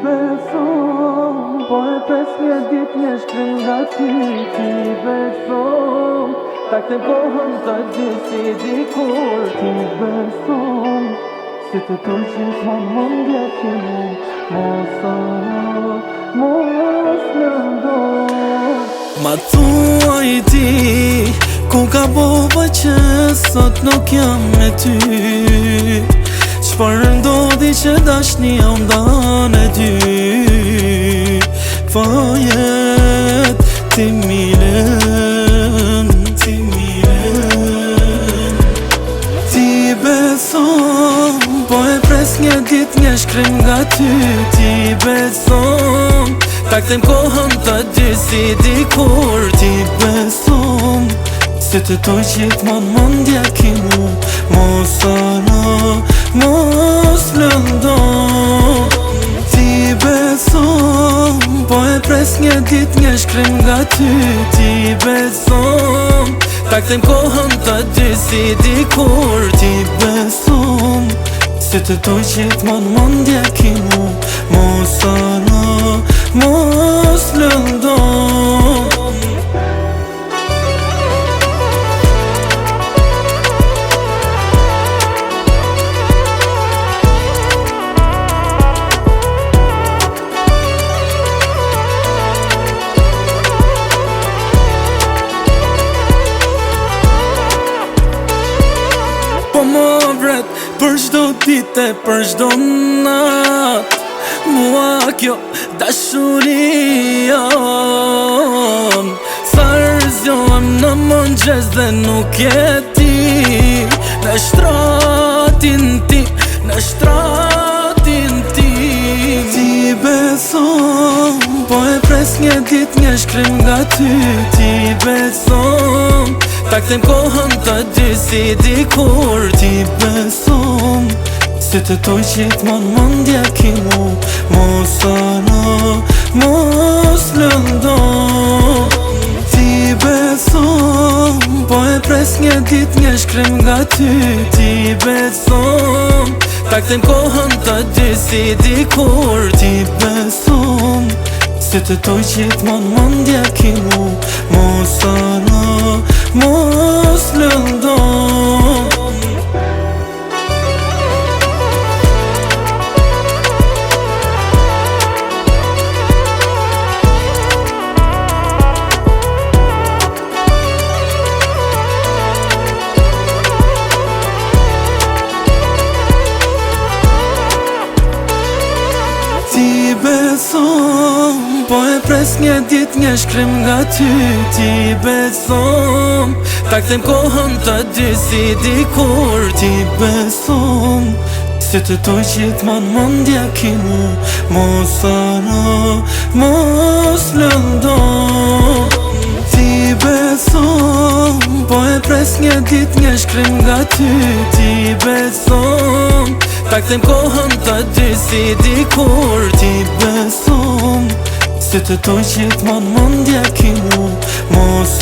besom, po e pes një dit një shkrim nga ty. Ti besom, tak të kohën të gjisi dikur. Ti besom, si të tu gjithmonë më ndjeki mu. Mos lëndo. Ma thuaj ti, ku ka bova që sot nuk jam me ty. Çfarë ndodhi që dashnia u ndan e dy. Fajet ti milen, ti milen. Ti besom, po e pres një dit një shkrim nga ty. Ti besom, tak të kohën të dy si dikur. Ti besom, si të toj gjithmonë më ndjeki mu. Mos lëndo. Ti besom, po e pres një dit një shkrim nga ty. Ti besom, tak të kohën të dy si dikur. Ti besom, si të toj gjithmonë më ndjeki mu. Mos lëndo. Po më vret për çdo dite, për çdo nat. Mua kjo dashuria sa rëzjohem në mëngjes dhe nuk je ti. Në shtratin ti, në shtratin ti. Ti besom, po e pres një dit një shkrim nga ty. Ti besom, tak të kohën të dy si dikur. Ti besom, si të toj gjithmonë më ndjeki mu. Mos lëndo. Ti besom, po e pres një dit një shkrim nga ty. Ti besom, tak të kohën të dy si dikur. Ti besom, si të toj gjithmonë më ndjeki mu. Mos lëndo. Ti besom, po e pres një dit një shkrim nga ty. Ti besom, tak të kohën të dy si dikur. Ti besom, si të toj gjithmonë më ndjeki mu. Mos lëndo. Ti besom, po e pres një dit një shkrim nga ty. Ti besom, tak të kohën të dy si dikur. Ti besom, si të toj gjithmonë më ndjeki mu. Mos